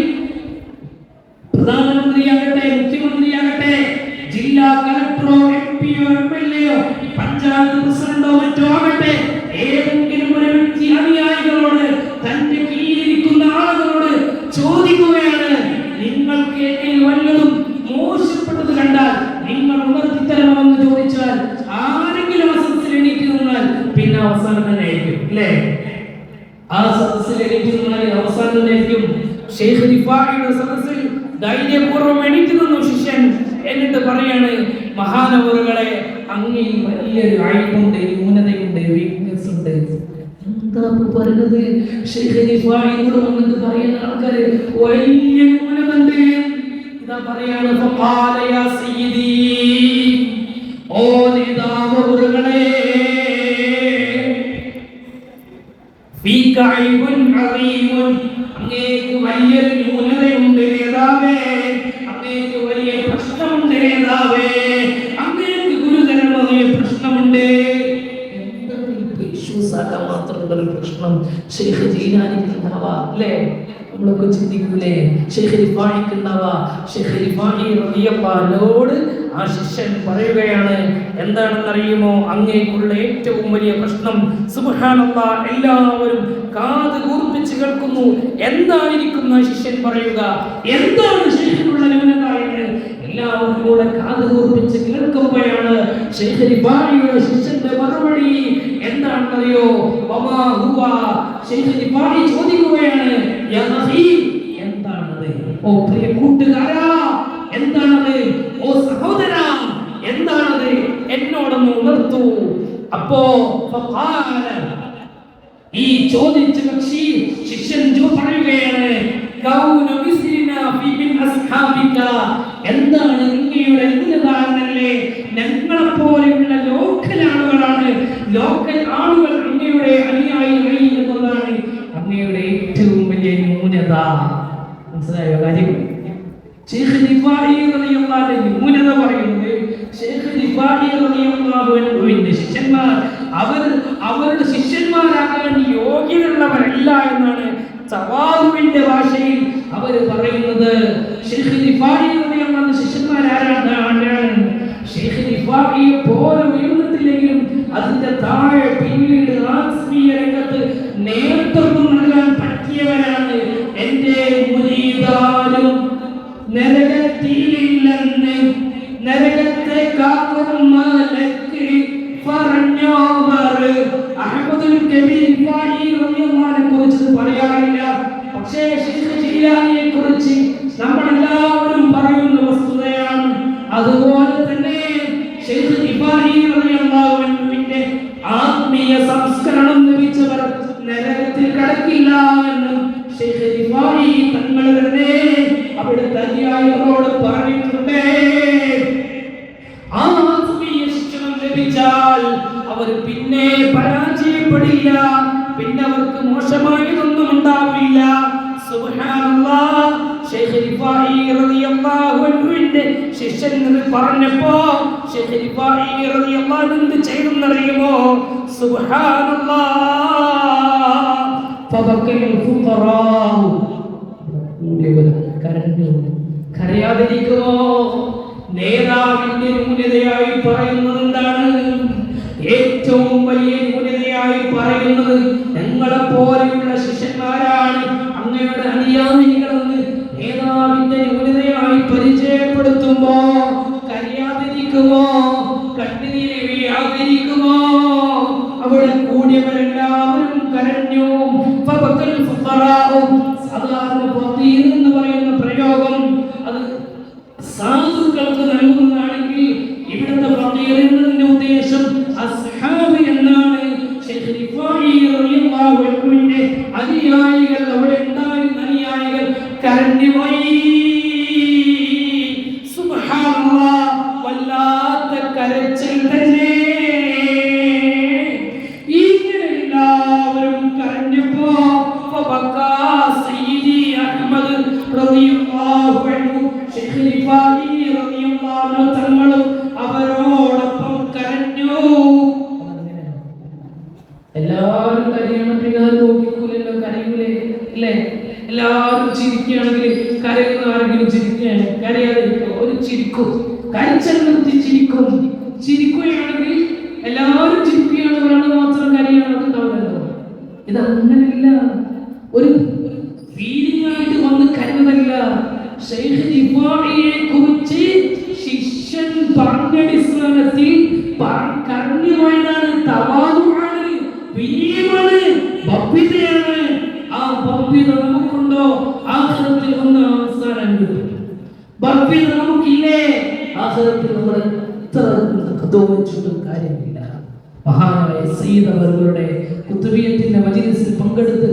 പ്രധാനമന്ത്രിയാകട്ടെ, മുഖ്യമന്ത്രിയാകട്ടെ, ജില്ലാ കളക്ടറോ എംപിയോ എംഎൽഎയോ പഞ്ചായത്ത് പ്രസിഡന്റോ മറ്റോ ആകട്ടെ, ഏതെങ്കിലും ഒരു വ്യക്തി അനുയായികളോട്, തന്റെ കീഴിലിരിക്കുന്ന ആളുകളോട് ചോദിക്കുകയാണ്, നിങ്ങൾക്ക് എന്നിൽ വല്ലതും മോശപ്പെട്ടത് കണ്ടാൽ നിങ്ങൾ ഉണർത്തി തരണമെന്ന് ചോദിച്ചാൽ ആരെങ്കിലും ആ സദസ്സിൽ എണീറ്റ് നിന്നാൽ പിന്നെ അവസാനം തന്നെ ആയിരിക്കും അല്ലേ? ആ സദസ്സിൽ എണീറ്റ് നിന്നാൽ അവസാനം തന്നെ ആയിരിക്കും. ശൈഖ് റിഫായിയുടെ സദസ്സിൽ ധൈര്യപൂർവ്വം എണീറ്റ് നിന്നു ശിഷ്യൻ. എന്നിട്ട് പറയാണ്, മഹാനവറുകളെ, അങ്ങയിൽ വലിയൊരു അഴിവുണ്ട്, ന്യൂനതയുണ്ട്, വീക്ക്നെസ് ഉണ്ട്. എന്താ പറയുന്നത്? ശൈഖ് റിഫായിയോട് വന്നിട്ട് പറയുന്ന ആൾക്കാര് വലിയ ന്യൂനതയുണ്ട്. ഇതാ പറയാണ്, ഫഖാല യാ സയ്യിദി, ഓ നേതാവറുകളെ, ഫീക ഐബുൻ അദീമുൻ, അങ്ങേക്ക് വലിയൊരു ന്യൂനതയുണ്ട് നേതാവേ, അങ്ങേക്ക് വലിയ പ്രശ്നമുണ്ട് നേതാവേ, അങ്ങേക്ക് ഗുരുതരമായ പ്രശ്നമുണ്ട്. എന്തെങ്കിലും ഇഷ്യൂസ് ആക്കാൻ മാത്രമുള്ള ഒരു പ്രശ്നം ശൈഖ് ജീലാനിക്ക് ഉണ്ടാവാ അല്ലേ? നമ്മളൊക്കെ ചിന്തിക്കൂലേ? ശൈഖ് റിഫായിക്ക് ഉണ്ടാവാ. ശൈഖ് റിഫായി റളിയല്ലാഹു അൻഹുവോട് ആ ശിഷ്യൻ പറയുകയാണ്, എന്താണെന്ന് അറിയുമോ? അങ്ങേക്കുള്ള ഏറ്റവും വലിയ പ്രശ്നം, സുബ്ഹാനല്ലാഹ്, എല്ലാവരും കാത് കൂർപ്പിച്ച് കേൾക്കുന്നു. എന്തായിരിക്കും ആ ശിഷ്യൻ പറയുക? എന്താണ് ശൈഖിനുള്ള ന്യൂനത എന്ന് എല്ലാവരും കൂടെ കാത് കൂർപ്പിച്ച് കേൾക്കുമ്പോഴാണ് ശൈഖ് റിഫായിയുടെ ശിഷ്യന്റെ മറുപടി എന്താണെന്നറിയോ? വമാ ഹുവ, ശൈഖ് റിഫായി ചോദിക്കുകയാണ്, യാ അഖി, എന്താണത്? ഓ പ്രിയ കൂട്ടുകാരാ, എന്താണത്? ഓ സഹോദരാ, എന്താണത്? എന്നോടൊന്ന് ഉണർത്തൂ. അപ്പോ ഫഖാല, ഈ ചോദിച്ച കക്ഷി ശിഷ്യൻ പറയുകയാണ്, കൗനു മിസ്ലിനാ ഫീ മിൻ അസ്ഹാബിക, എന്താണ് നിങ്ങളുടെ ന്യൂനതയല്ലേ? ഞങ്ങളെപ്പോലെയുള്ള ലോക്കൽ ആളുകളാണ്, ലോക്കൽ ആളുകൾ അങ്ങയുടെ അനുയായികൾ എന്നതാണ് അങ്ങയുടെ ഏറ്റവും വലിയ ന്യൂനത. മനസ്സിലായോ കാര്യം? ശൈഖ് റിഫായി റളിയല്ലാഹു അൻഹു ന്യൂനത പറയുന്നത്, ശൈഖ് റിഫായി റളിയല്ലാഹു അൻഹുവിന്റെ ശിഷ്യന്മാർ അവരുടെ ശിഷ്യന്മാരാകാൻ യോഗ്യതയുള്ളവരല്ല എന്നാണ് തവാദുവിന്റെ ഭാഷയിൽ അവർ പറയുന്നത്. ശൈഖ് റിഫായി റളിയല്ലാഹു അൻഹു ശിഷ്യന്മാരാരാണ്? ശൈഖ് റിഫായിയെ പോലെ ഉയർന്നിട്ടില്ലെങ്കിലും അതിന്റെ താഴെ പിന്നീട് ആത്മീയ രംഗത്ത് നേതൃത്വം നൽകാൻ പറ്റിയവരാണ്. എന്റെ മുരീദാരും നരകത്തിലില്ല മലക്ക് പറഞ്ഞോവർ അഹ്മദുൽ കബീർ റളിയല്ലാഹു കുറിച്ച് പറയാറില്ല. പക്ഷേ ശൈഖ് ജീലാനിയെ കുറിച്ച് നമ്മളെല്ലാവരും പറയുന്ന വസ്തുതയാണ്. അതുപോലെ തന്നെ ശൈഖ് ഇബ്രാഹിം റളിയല്ലാഹു അൻഹുവിന്റെ ആത്മീയ സംസ്കരണം ലഭിച്ചവർ നരകത്തിൽ കടക്കില്ല എന്ന് ശൈഖ് ഇബ്രാഹിം തങ്ങൾ തന്നെ അവിടുത്തെ അനുയായികളോട് പറഞ്ഞിട്ടുണ്ട്. ആത്മീയ ശിക്ഷണം ലഭിച്ചാൽ അവർ പിന്നെ പരാജയപ്പെടില്ല, പിന്നെ അവർക്ക് മോശമായതൊന്നും ഉണ്ടാവില്ല. സുബ്ഹാനല്ലാഹ്. ശൈഖ് റിഫാഈ റളിയല്ലാഹു അൻഹുവിന്റെ ശിഷ്യൻ പറഞ്ഞപ്പോ ശൈഖ് റിഫാഈ റളിയല്ലാഹു അൻഹു എന്ത് ചെയ്തെന്നറിയുമോ? സുബ്ഹാനല്ലാഹ്. ഫബക്കൽ ഫുഖറാഉ, കരയാതിരിക്കുമോ? നേതാവിന്റെ ന്യൂനതയായി പറയുന്നത് എന്താണ്? ഏറ്റവും വലിയ ന്യൂനതയായി പറയുന്നത് ഞങ്ങളെ പോലെയുള്ള ശിഷ്യന്മാരാണ്, അങ്ങയുടെ അനുയായികളെന്ന് നേതാവിന്റെ ന്യൂനതയായി പരിചയപ്പെടുത്തുമ്പോ കരയാതിരിക്കുമോ? കണ്ണീര് വീഴാതിരിക്കുമോ? അവിടെ കൂടിയവരെല്ലാവരും കരഞ്ഞു. ഫബക്കൽ ഫുഖറാഉ. സാധാരണ ഫഖീർ എന്ന് പറയുന്ന പ്രയോഗം അത് സാധുക്കൾക്ക് നൽകുന്നതാണെങ്കിൽ ഇവിടുത്തെ ഫഖീർ എന്നതിന്റെ ഉദ്ദേശം അസ്ഹാബ് എന്നാണ്. ശൈഖ് റിഫാഈ റളിയല്ലാഹു അൻഹുവിന്റെ അനുയായികൾ, അവിടെ ഉണ്ടായിരുന്ന അനുയായികൾ കരഞ്ഞുപോയി. സുബ്ഹാനല്ലാഹ്. വല്ലാത്ത കരച്ചിൽ തന്നെ. ഇങ്ങനെ എല്ലാവരും കരഞ്ഞപ്പോ ഫബക്കാ സയ്യിദി അഹ്മദ് റളിയല്ലാഹു അൻഹു, ശൈഖ് റിഫാഈ റളിയല്ലാഹു അൻഹു തങ്ങളും അവരോടൊപ്പം കരഞ്ഞു. എല്ലാവരും കരയണം, പിന്നെ അത് നോക്കിക്കൂലല്ലോ, കരയൂലേ? അല്ലേ? എല്ലാവരും ചിരിക്കുകയാണെങ്കിൽ കരയുന്ന ആരെങ്കിലും ചിരിക്കുകയാണ്, കരയാതിരിക്കും. ഒരു ചിരിക്കും, കരച്ചൽ നിർത്തി ചിരിക്കും. ചിരിക്കുകയാണെങ്കിൽ എല്ലാവരും ചിരിക്കുകയാണ്, ഒരാൾ മാത്രം കരയാണെന്നുണ്ടാവില്ലല്ലോ. ഇത് അങ്ങനെയല്ല, ഒരു ഫീലിംഗ് ആയിട്ട് വന്ന് കരഞ്ഞതല്ല. ശൈഖ് റിഫാഈയെ കുറിച്ച് ശിഷ്യൻ പറഞ്ഞടിസ്ഥാനത്തിൽ കരഞ്ഞു പോയതാണ്. തവാദുആണ്, വിനയമാണ്, ഭവ്യതയാണ്. ആ ഭവ്യത നമുക്കുണ്ടോ? ആഖിറത്തിൽ വന്ന അവസാനം ഭവ്യത നമുക്കില്ലേ? ആഖിറത്തിൽ നമ്മൾ എത്ര തോന്നിച്ചിട്ടും കാര്യമില്ല. മഹാനായ സയ്യിദ് അവരുടെ കുത്തുബിയത്തിന്റെ മജ്‌ലിസിൽ പങ്കെടുത്ത്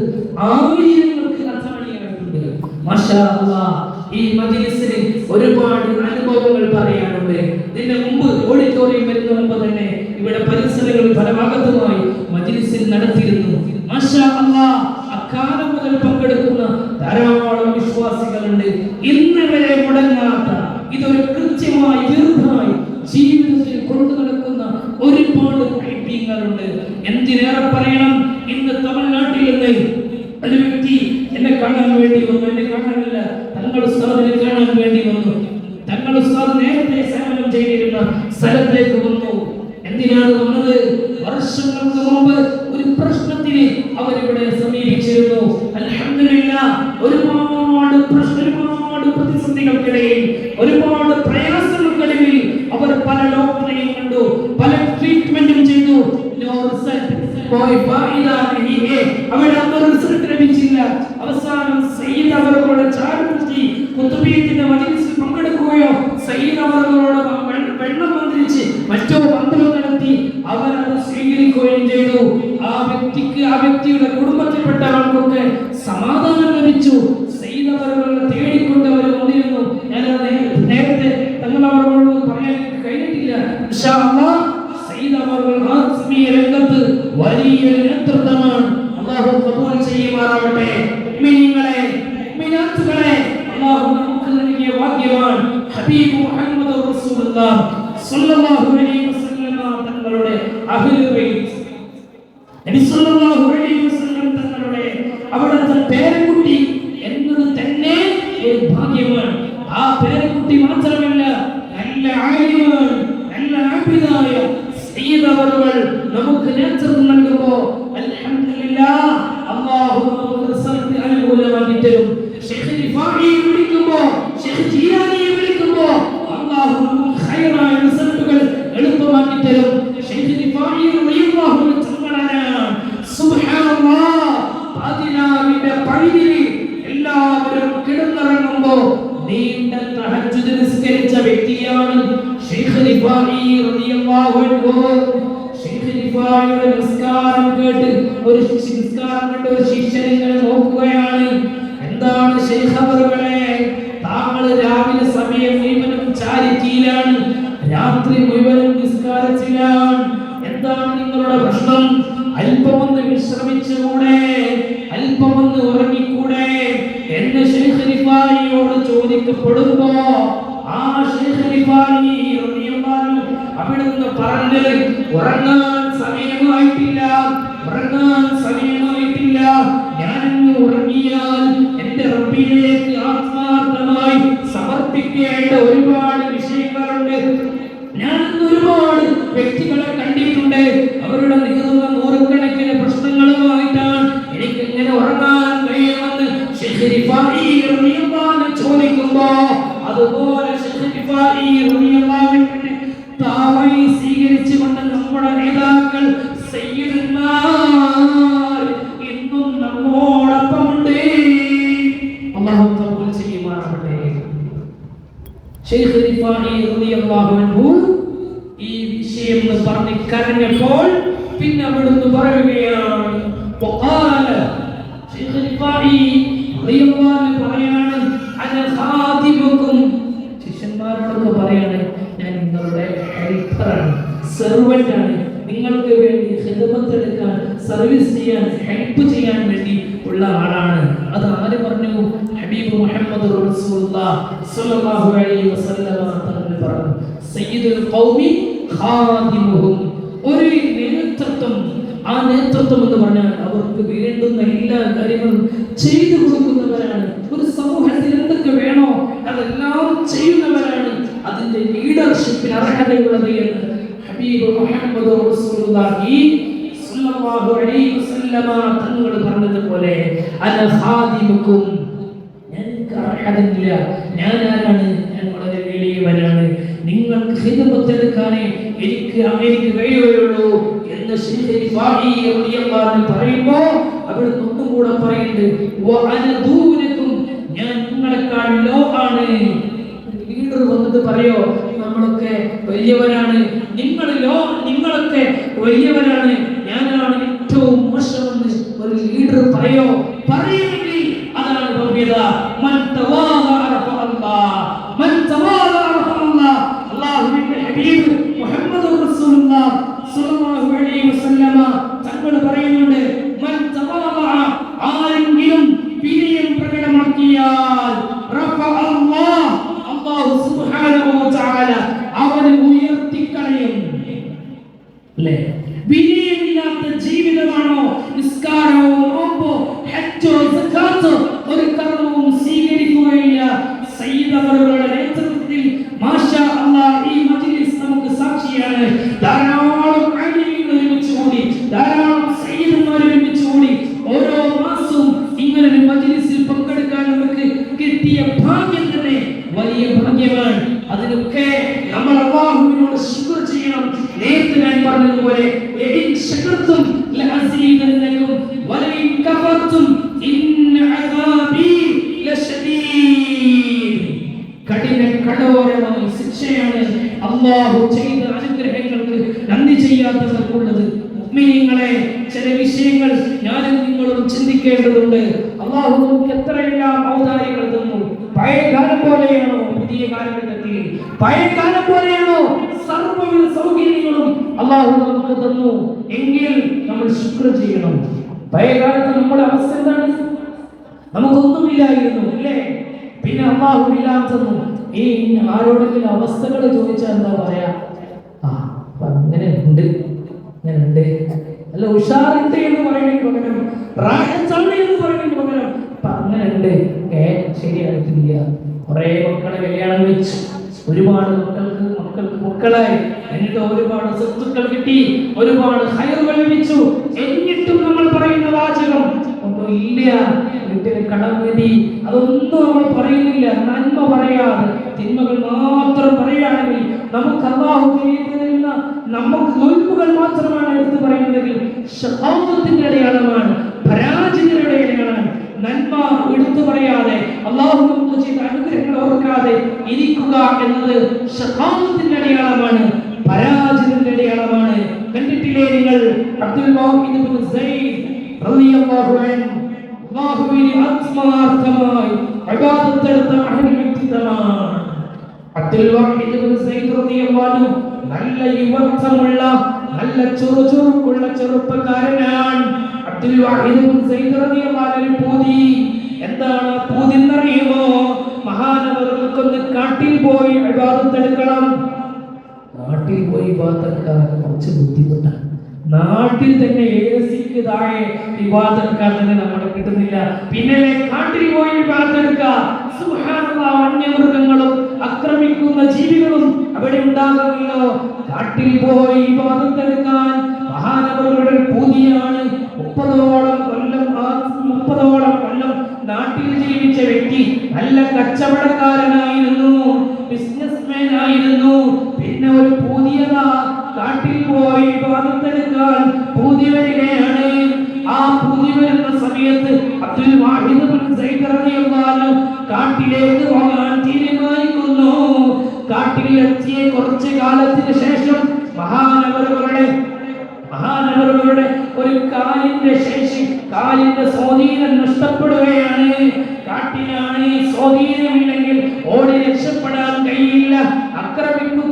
ആയിരങ്ങൾക്ക് അത്താണിയായിട്ടുണ്ട്. മാഷാ അല്ലാഹ്. ഈ മജ്‌ലിസിൽ ഒരുപാട് അനുഭവങ്ങൾ പറയാനുണ്ട്. ഇതിന്റെ മുമ്പ് ഓഡിറ്റോറിയം വരുന്ന മുമ്പ് തന്നെ ഇവിടെ പരിസരങ്ങളിൽ പല ഭാഗത്തുമായി മജ്‌ലിസിൽ നടത്തിയിരുന്നു. മാഷാ അല്ലാഹ്. അക്കാലം മുതൽ പങ്കെടുക്കുന്ന ധാരാളം വിശ്വാസികളുണ്ട്. ഇന്ന് വരെ മുടങ്ങാത്ത, ഇതൊരു കൃത്യമായി ദീർഘമായി ജീവിതത്തിൽ കൊണ്ടു നടക്കുന്ന ഒരുപാട് ഉണ്ട്. എന്തിനേറെ പറയണം, ഇന്ന് തമിഴ്നാട്ടിൽ നിന്ന് ഒരു വ്യക്തി എന്നെ കാണാൻ വേണ്ടി വന്നു. എന്നെ കാണാനല്ല, തങ്ങൾ ഉസ്താദിനെ കാണാൻ വേണ്ടി വന്നു. തങ്ങൾ ഉസ്താദ് നേരത്തെ സേവനം ചെയ്തിരുന്ന സ്ഥലത്തേക്ക് വന്നു. എന്തിനാണ് വന്നത്? വർഷങ്ങൾക്ക് മുമ്പ് ഒരു പ്രശ്നത്തിന് അവരിവിടെ സമീപിച്ചിരുന്നു. അൽഹംദുലില്ലാഹ്. ഒരുപാട് പ്രതിസന്ധികൾക്കിടയിൽ, ഒരുപാട് പ്രയാസങ്ങൾക്കിടയിൽ അവർ പല ഡോക്ടറെയും കണ്ടു, പല ട്രീറ്റ്മെന്റും ചെയ്തു. അവിടെ റിസൾട്ട് ലഭിച്ചില്ല. അവസാനം സയ്യിദ് അവരുടെ ചാരുപറ്റി കുത്തുബിയത്തിന്റെ മജ്‌ലിസിൽ പങ്കെടുക്കുകയോ സയ്യിദ് അവരോട് വെള്ളം മന്ത്രിച്ച് മറ്റോ മന്ത്രം നടത്തി അവരത് സ്വീകരിക്കുകയും ചെയ്തു. ആ വ്യക്തിയുടെ കുടുംബത്തിൽപ്പെട്ടവർക്കൊക്കെ സമാധാനം ലഭിച്ചു. സയ്യിദ് അവരുടെ തേടിക്കൊണ്ട് അവർ വന്നിരുന്നു. ഞാനത് നേരത്തെ തങ്ങൾ അവരോട് പറയാൻ കഴിഞ്ഞിട്ടില്ല. ഇൻഷാ അല്ലാഹ് സയ്യിദ് അവരുടെ ആത്മീയ രംഗത്ത് വലിയ നേതൃത്വമാണ്. അല്ലാഹു ഖബൂൽ ചെയ്യുമാറാവട്ടെ. മുഅ്മിനീങ്ങളെ, മുഅ്മിനാത്തുകളെ, അല്ലാഹു നമുക്ക് നൽകിയ ഭാഗ്യമാണ്. ഹബീബ് മുഹമ്മദ് റസൂലുള്ളാഹി സ്വല്ലല്ലാഹു അലൈഹി വസല്ലം തങ്ങളുടെ അഹ്ലുൽ ബൈത്ത്, നബി സ്വല്ലല്ലാഹു അലൈഹി വസല്ലം തങ്ങളുടെ അവിടുത്തെ പേരക്കുട്ടി എന്നത് തന്നെ ഒരു ഭാഗ്യമാണ്. ആ പേരക്കുട്ടി മാത്രമല്ല, നല്ല ആലിമാണ്, നല്ല ആബിദായ സയ്യിദ് അവറുകൾ നമുക്ക് നേതൃത്വം നൽകുമ്പോൾ അൽഹംദുലില്ലാഹ് അല്ലാഹു നമുക്ക് റിസൾട്ട് അനുകൂലമാക്കി തരും. ശൈഖ് റിഫാഈയെ വിളിക്കുമ്പോൾ, ശൈഖ് ജീലാനിയെ വിളിക്കുമ്പോൾ അല്ലാഹു നമുക്ക് ഖൈറായ റിസൾട്ടുകൾ ചോദിക്കുകയാണ് ശൈഖ് റിഫാഈ റളിയല്ലാഹു അൻഹു. ശൈഖ് റിഫാഈയുടെ നിസ്കാരം കേട്ട് ഒരു ശിഷ്യൻ ഇങ്ങനെ നോക്കുകയാണ്. എന്താണ് ശൈഖ് അവറുകളെ, താങ്കൾ രാവിലെ സമയം മുഴുവനും ചാരിറ്റിയിലാണ്, രാത്രി മുഴുവനും നിസ്കാരത്തിലാണ്, എന്താണ് നിങ്ങളുടെ പ്രശ്നം? അല്പമൊന്ന് വിശ്രമിച്ചുകൂടെ, അല്പമൊന്ന് ഉറങ്ങിക്കൂടെ എന്ന് ശൈഖ് റിഫാഈയോട് ചോദിക്കപ്പെടുമ്പോ ആ ശൈഖ് റിഫാഈ റളിയല്ലാഹു അവിടുന്ന് പറഞ്ഞത്, ഉറങ്ങാൻ സമയമായിട്ടില്ല, ഉറങ്ങാൻ സമയമായിട്ടില്ല. ഞാനിന്ന് ഉറങ്ങിയാൽ എന്റെ റബ്ബിലേക്ക് ആത്മാർത്ഥമായി സമർപ്പിക്കേണ്ട ഒരുപാട് വിഷയങ്ങളുണ്ട്. ഞാൻ ഒരുപാട് വ്യക്തികളെ കണ്ടിട്ടുണ്ട്, അവരുടെ നീറുന്ന നൂറുകണക്കിന് പ്രശ്നങ്ങളുമായിട്ടാണ് എനിക്ക് ഇങ്ങനെ ഉറങ്ങാൻ കഴിയുമെന്ന് ശൈഖ് റിഫാഈ റളിയല്ലാഹു ചോദിക്കുമ്പോ, അതുപോലെ ശൈഖ് റിഫാഈ റളിയല്ലാഹുവിനെ താവഴി സ്വീകരിച്ചുകൊണ്ട് നമ്മുടെ നേതാക്കൾ സയ്യിദുന്മാർ ഇന്നും നമ്മോടൊപ്പമുണ്ട്. അല്ലാഹു തആല ചെയ്യുമാറാകട്ടെ. ശൈഖ് റിഫാഈ റളിയല്ലാഹു അൻഹു ഈ വിഷയം പറഞ്ഞ് കരഞ്ഞപ്പോൾ പിന്നെ അവിടുന്ന് പറയുകയാണ്, വഖാല ശൈഖ് റിഫാഈ റളിയല്ലാഹു പറയാണ്, അന ഖാദിമുക്കും, ശിഷ്യന്മാരോടൊക്കെ പറയാണ്, ഞാൻ നിങ്ങളുടെ ഹെൽപ്പറാണ്, സെർവന്റാണ്, നിങ്ങൾക്ക് വേണ്ടി ഖിദ്മത്ത് എടുക്കാൻ, സർവീസ് ചെയ്യാൻ, ഹെൽപ്പ് ചെയ്യാൻ വേണ്ടി ഉള്ള ആളാണ്. അത് ആര് പറഞ്ഞു? ഹബീബ് മുഹമ്മദ് റസൂലുള്ളാഹി സ്വല്ലല്ലാഹു അലൈഹി വസല്ലം തങ്ങൾ പറഞ്ഞു, സയ്യിദുൽ ഖൗമി ഖാദിമുഹും. ഒരു നേതൃത്വം, ആ നേതൃത്വം എന്ന് പറഞ്ഞാൽ അവർക്ക് വേണ്ടുന്ന എല്ലാ കാര്യങ്ങളും ചെയ്തു കൊടുക്കുന്നവരാണ്. ഒരു സമൂഹത്തിൽ എന്തൊക്കെ വേണോ അതെല്ലാം ചെയ്യുന്നവരാണ്. അതിന്റെ ലീഡർഷിപ്പിന് അർഹതയുള്ളത് എന്ന് ഹബീബ് മുഹമ്മദ് റസൂലുള്ളാഹി സ്വല്ലല്ലാഹു അലൈഹി വസല്ലം തങ്ങൾ പറഞ്ഞതുപോലെ, അന ഖാദിമുക്കും, എനിക്ക് അർഹതയില്ല, ഞാൻ ആരാണ്? ഞാൻ വളരെ എളിയവനാണ്, നിങ്ങൾക്ക് ഖിദ്മത്ത് എടുക്കാനേ എനിക്ക് കഴിയുകയുള്ളൂ എന്ന് ശൈഖ് റിഫാഈ റളിയല്ലാഹു പറയുമ്പോൾ അവിടെ ഒന്നും കൂടെ പറയുന്നുണ്ട്, വഅന ദൂനകും, ഞാൻ നിങ്ങളെക്കാൾ ലോ ആണ്. ലീഡർ വന്നിട്ട് പറയോ, നമ്മളൊക്കെ വലിയവരാണ്, നിങ്ങളൊക്കെ വലിയവരാണ്, ഞാനാണ് ഏറ്റവും മോശമെന്ന് ഒരു ലീഡർ പറയോ? പറയുമെങ്കിൽ അതാണ് ഭവ്യത. മൻ തവാദഅ റഫഅല്ലാഹ്, മൻ തവാദഅ റഫഅല്ലാഹ്. അല്ലാഹുവിന്റെ ഹബീബ് മുഹമ്മദ് റസൂലുള്ളാഹി സ്വല്ലല്ലാഹു അലൈഹി വസല്ലമ തങ്ങൾ പറയുന്നുണ്ട്, മൻ തവാദഅ, ആരെങ്കിലും വിനയം പ്രകടമാക്കിയാൽ റഫഅല്ലാഹ്, അല്ലാഹു സുബ്ഹാനഹു വ തആല അവനെ ഉയർത്തിക്കളയും. അല്ലേ? വിനയമില്ലാത്ത ജീവിതമാണോ നിസ്കാരമോ നോമ്പോ ഹജ്ജോ സകാത്തോ ഒരു കർമ്മവും സ്വീകരിക്കുകയില്ല. സയ്യിദ് അവരുടെ നേതൃത്വത്തിൽ മാഷാ അല്ലാഹ് ഈ മജ്ലിസ് നമുക്ക് സാക്ഷിയാണ്. ധാരാളം ആലിമീങ്ങൾ ഒരുമിച്ച് കൂടി, ധാരാളം സയ്യിദുമാർ ഒരുമിച്ച് കൂടി ഓരോ മാസവും ഇങ്ങനെ ഒരു മജ്ലിസിൽ പങ്കെടുക്കാൻ നമുക്ക് കിട്ടിയ ഭാഗ്യം തന്നെ വലിയ ഭാഗ്യമാണ്. അതിനൊക്കെ നമ്മൾ അല്ലാഹുവിനോട് ശുക്ർ ചെയ്യണം. നേരത്തെ ഞാൻ പറഞ്ഞതുപോലെ, ലഇൻ ശകർതും ലഅസീദന്നകും വലഇൻ കഫർതും ഇന്ന അദാബി ലശദീദ്. കഠോരമായ ശിക്ഷയാണ് അല്ലാഹു ചെയ്ത അനുഗ്രഹങ്ങൾക്ക് നന്ദി ചെയ്യാത്തവർക്കുള്ളത്. മുഅ്മിനീങ്ങളെ, ചില വിഷയങ്ങൾ ഞാനും നിങ്ങളും ചിന്തിക്കേണ്ടതുണ്ട്. അല്ലാഹു നമുക്ക് എത്രയെല്ലാം ഔദാര്യങ്ങൾ തന്നു. പഴയ കാലം പോലെയാണോ പുതിയ കാലഘട്ടത്തിൽ? പഴയ കാലം പോലെയാണോ? സർവ്വവിധ സൗകര്യങ്ങളും അല്ലാഹു നമുക്ക് തന്നു എങ്കിൽ നമ്മൾ ശുക്ർ ചെയ്യണം. പഴയ കാലത്ത് നമ്മുടെ അവസ്ഥ എന്താണ്? നമുക്കൊന്നുമില്ലായിരുന്നു, അല്ലേ? പിന്നെ അല്ലാഹു എല്ലാം തന്നു. ഈ ആരോടെങ്കിലും അവസ്ഥകൾ ചോദിച്ചാൽ എന്താ പറയാ? അങ്ങനെ ഉണ്ട്, അങ്ങനെ ഉണ്ട്, അല്ല ഉഷാറുണ്ട് എന്ന് പറയുന്നതിന് പകരം, റാഹത്താണ് എന്ന് പറയുന്നതിന് പകരം അങ്ങനെ ഉണ്ട്, ശരിയായിട്ടില്ല. കുറെ മക്കളെ കല്യാണം വെച്ചു, ഒരുപാട് മക്കൾക്ക് മക്കളായി, എന്നിട്ട് ഒരുപാട് സ്വത്തുക്കൾ കിട്ടി, ഒരുപാട് ഹൈറുകൾ ലഭിച്ചു. എന്നിട്ടും നമ്മൾ പറയുന്ന വാചകം ഒന്നും ഇല്ല, വീട്ടിൽ കടം വേണ്ടി, അതൊന്നും നമ്മൾ പറയുന്നില്ല. നന്മ പറയാതെ തിന്മകൾ മാത്രം പറയുകയാണെങ്കിൽ നമുക്ക് അല്ലാഹു ചെയ്യുന്ന നമുക്ക് നന്മകൾ മാത്രമാണ് എടുത്തു പറയുന്നതെങ്കിൽ ശഖാവത്തിന്റെ അടയാളമാണ്, പരാജയങ്ങളുടെ അടയാളമാണ്. നന്മ എടുത്തു പറയാതെ, അല്ലാഹു നമുക്ക് ചെയ്ത അനുഗ്രഹങ്ങൾ ഓർക്കാതെ ഇരിക്കുക നിൽക്കുക എന്നത് ശഖാവത്തിന്റെ അടയാളമാണ്, പരാജയത്തിന്റെ അടയാളമാണ്. കണ്ടിട്ടില്ലേ നിങ്ങൾ അബ്ദുൽ വാഹിദ് ഇബ്നു സയ്യിദ് റളിയല്ലാഹു അൻഹു അല്ലാഹുവിനെ ആത്മാർത്ഥമായി ഇബാദത്ത് എടുത്ത അഹ്ലുൽ വ്യക്തിത്വമാണ്. അബ്ദുൽ വാഹിദ് ഇബ്നു സയ്യിദ് റളിയല്ലാഹു അൻഹു നല്ല യുവത്വമുള്ള നല്ല ചുറുചുറുക്കുള്ള ചെറുപ്പക്കാരനാണ്. അബ്ദുൽ വാഹിദ് ഇബ്നു സയ്യിദ് റളിയല്ലാഹു അൻഹു പൂതി എന്താണ് പൂതി എന്നറിയുമോ? മഹാനവറുകൾക്കൊന്ന് കാട്ടിൽ പോയി ഇബാദത്ത് എടുക്കണം. നാട്ടിൽ പോയി ഇബാദത്ത് എടുക്കാൻ കുറച്ച് ബുദ്ധിമുട്ടാണ്. നാട്ടിൽ തന്നെ ഏസിക്ക് താഴെ ഇബാദത്ത് എടുക്കാൻ തന്നെ നമ്മളെ കിട്ടുന്നില്ല. പിന്നെ കാട്ടിൽ പോയി ഇബാദത്ത് എടുക്കുക. സുബ്ഹാനല്ലാഹ്, വന്യമൃഗങ്ങളും ആക്രമിക്കുന്ന ജീവികളും അവിടെ ഉണ്ടാകുമല്ലോ. കാട്ടിൽ പോയി ഇബാദത്ത് എടുക്കാൻ മഹാനവറുകളുടെ പൂതിയാണ്. 30ഓളം കൊല്ലം നാട്ടിൽ ജീവിച്ച വ്യക്തി, നല്ല കച്ചവടക്കാരനായിരുന്നു, ബിസിനസ്മാൻ ആയിരുന്നു. പിന്നെ ഒരു പൂതിയതാ കാട്ടിൽ പോയി ഇബാദത്തെടുക്കാൻ പൂതി വരികയാണ്. ആ പൂതി വരുന്ന സമയത്ത് അബ്ദുൽ വാഹിദ് ഇബ്നു സയ്യിദ് റളിയല്ലാഹു അൻഹു കാട്ടിലേക്ക് പോകാൻ തീരുമാനിക്കുന്നു. കാട്ടിലെത്തിയ കുറച്ചു കാലത്തിന് ശേഷം മഹാനവറുകളുടെ ഒരു കാലിന്റെ ശേഷി, കാലിന്റെ സ്വാധീനം നഷ്ടപ്പെടുകയാണ്. കാട്ടിലാണ്, സ്വാധീനമില്ലെങ്കിൽ ഓടി രക്ഷപ്പെടാൻ കഴിയില്ല, ആക്രമിക്കും.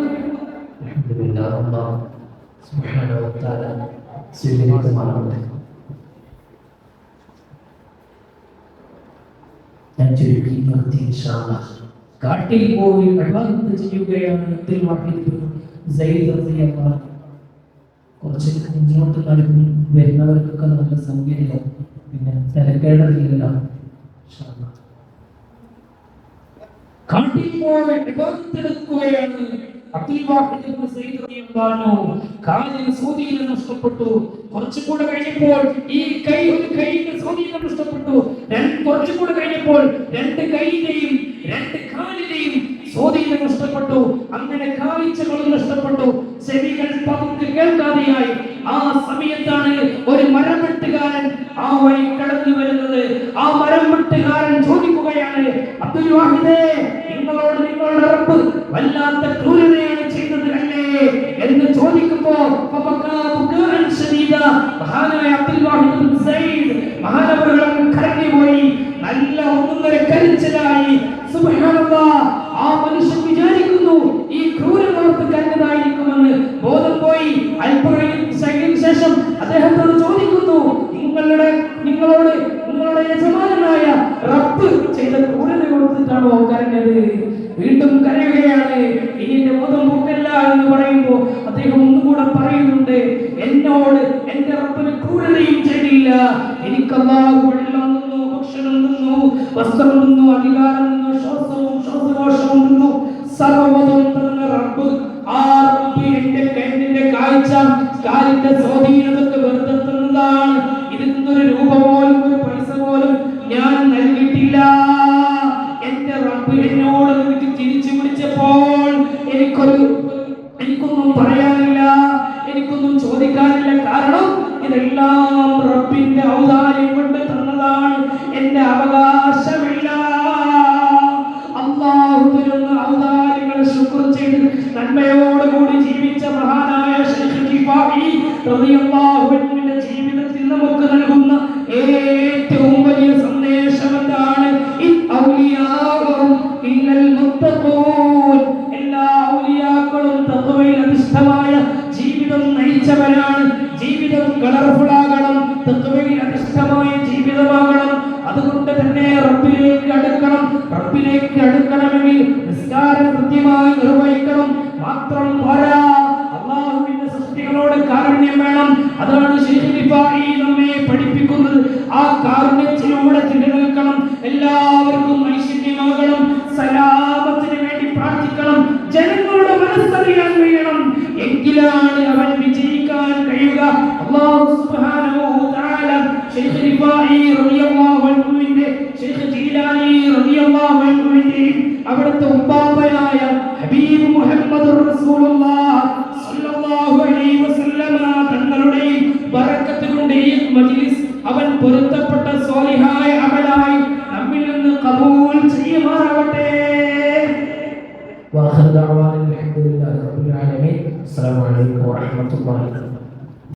കാട്ടിൽ പോയി ഇബാദത്ത് ചെയ്യുകയാണ് അബ്ദുൽ വാഹിദ് ഇബ്നു സയ്യിദ് റളിയല്ലാഹു അൻഹു. കുറച്ച് മുന്നോട്ട് നടക്കും വരുന്നവർക്കൊക്കെ നല്ല സൗകര്യം, പിന്നെ തിരക്കേണ്ടതില്ലല്ലോ. കാട്ടിൽ പോയി ഇബാദത്ത് എടുക്കുകയാണ് അബ്ദുൽ വാഹിദ് ഇബ്നു സയ്യിദ് റളിയല്ലാഹു അൻഹു. കാലിന് സ്വാധീനം നഷ്ടപ്പെട്ടു. കുറച്ചുകൂടെ കഴിഞ്ഞപ്പോൾ ഈ കൈയിന്റെ സ്വാധീനം നഷ്ടപ്പെട്ടു. കുറച്ചുകൂടെ കഴിഞ്ഞപ്പോൾ രണ്ട് കൈയിന്റെയും രണ്ട് കാലിന്റെയും സ്വാധീനം നഷ്ടപ്പെട്ടു. അങ്ങനെ കാഴ്ചകളും നഷ്ടപ്പെട്ടു, ചെവികൾ പതുക്കെ കേൾക്കാതെയായി. ആ സമയത്താണ് ഒരു മരം വെട്ടുകാരൻ ആ വഴി കടന്നു വരുന്നത്. ആ മരം വെട്ടുകാരൻ ചോദിക്കുകയാണ്, അബ്ദുൽ വാഹിദേ, നിങ്ങളോട് നിങ്ങളുടെ റബ്ബ് വല്ലാത്ത ക്രൂരതയാണ് ചെയ്തത് അല്ലേ എന്ന് ചോദിക്കുമ്പോ മഹാനായ അബ്ദുൽ വാഹിദ് ഇബ്നു സയ്യിദ് മഹാനവറുകൾ കരഞ്ഞുപോയി. നല്ല ഒന്നൊന്നര കരച്ചിലായി. സുബ്ഹാനല്ലാഹ്, ആ മനുഷ്യൻ വിചാരിക്കുന്നു ഈ ക്രൂരമോർത്ത് കരഞ്ഞതായിരിക്കുമെന്ന്. ബോധം പോയി. അല്പസമയത്തിന് ശേഷം അദ്ദേഹത്തോട് ചോദിക്കുന്നു, നിങ്ങളുടെ യജമാനായ റബ്ബ് ചെയ്ത ക്രൂരത കൊടുത്തിട്ടാണോ കരഞ്ഞത്? വീണ്ടും കരയുകയാണ്. ഇനി എന്റെ ബോധം പോക്കല്ല എന്ന് പറയുമ്പോൾ അദ്ദേഹം ഒന്നുകൂടെ പറയുന്നുണ്ട്, എന്നോട് എന്റെ റബ്ബിന് ക്രൂരതയും ചെയ്തില്ല. എനിക്ക് അല്ലാഹു വെള്ളം തന്നു, ഭക്ഷണം തന്നു, വസ്ത്രം തന്നു, അധികാരം തന്നു, ശ്വാസകോശവും തന്നു, സർവ്വതും തന്ന റബ്ബ്. ആ റബ്ബ് എന്റെ കാഴ്ച, കാലിന്റെ സ്വാധീനതൊക്കെ വെറുതെ തന്നതാണ്. ഇതിൽ നിന്നൊരു രൂപ പോലും ഒരു പൈസ പോലും ഞാൻ നൽകിയിട്ടില്ല. എന്റെ റബ്ബ് എന്നോട് എനിക്ക് തിരിച്ചു പിടിച്ചപ്പോൾ എനിക്കൊന്നും പറയാനില്ല, എനിക്കൊന്നും ചോദിക്കാനില്ല. കാരണം ഇതെല്ലാം റബ്ബിന്റെ ഔദാര്യം കൊണ്ട് തന്നതാണ്, എന്റെ അവകാശമില്ല. അല്ലാഹു തരുന്ന ഔദാര്യങ്ങളെ ശുക്ർ ചെയ്ത് നന്മയോടുകൂടി ജീവിച്ച മഹാനായ ശൈഖ് കിഫായി റളിയല്ലാഹു അൻഹുവിന്റെ ജീവിതത്തിൽ നമുക്ക് നൽകുന്ന ഏറ്റവും വലിയ സന്ദേശം എന്താണ്? എല്ലാ ഔലിയാക്കളും തഖ്വയിൽ അധിഷ്ഠിതമായ ജീവിതം നയിച്ചവരാണ്. ജീവിതം കളർഫുൾ ആകണം, തഖ്വയിൽ അധിഷ്ഠിതമായ ജീവിതമാകണം. അതുകൊണ്ട് തന്നെ റബ്ബിലേക്ക് അടുക്കണമെങ്കിൽ നിസ്കാരം കൃത്യമായി നിർവഹിക്കണം. മാത്രം പോരാ, അല്ലാഹുവിന്റെ സൃഷ്ടികളോട് കാരുണ്യം വേണം. അതാണ് ശൈഖ് റിഫാഈ നമ്മെ പഠിപ്പിക്കുന്നത്. ആ കാരുണ്യത്തിലൂടെ നിലനിൽക്കണം. എല്ലാവർക്കും ഐശ്വര്യമാകണം, സലാമത്തിന് വേണ്ടി പ്രാർത്ഥിക്കണം, ജനങ്ങളുടെ മനസ്സറിയാൻ കഴിയണം. എങ്കിലാണ് അവൻ വിജയിക്കാൻ കഴിയുക. അല്ലാഹു സുബ്ഹാനഹു വ തആല ശൈഖ് റിഫാഈ റളിയല്ലാഹു അൻഹുവിന്റെ, ശൈഖ് ജീലാനി റളിയല്ലാഹു അൻഹുവിന്റെ, അവിടുത്തെ ഉപ്പാപ്പയായ ഹബീബ് മുഹമ്മദുർ റസൂലുള്ളാഹി സ്വല്ലല്ലാഹു അലൈഹി വസല്ലമ തങ്ങളുടെ ബറക്കത്ത് കൊണ്ട് ഈ മജ്ലിസ് അവൻ പൊരുത്തപ്പെട്ട സ്വാലിഹായ അമലായി നമ്മിൽ നിന്ന് ഖബൂൽ ചെയ്യുമാറാവട്ടെ. വാഖിറു ദഅവാന അൽഹംദുലില്ലാഹി റബ്ബിൽ ആലമീൻ. അസ്സലാമു അലൈക്കും വറഹ്മത്തുള്ളാഹി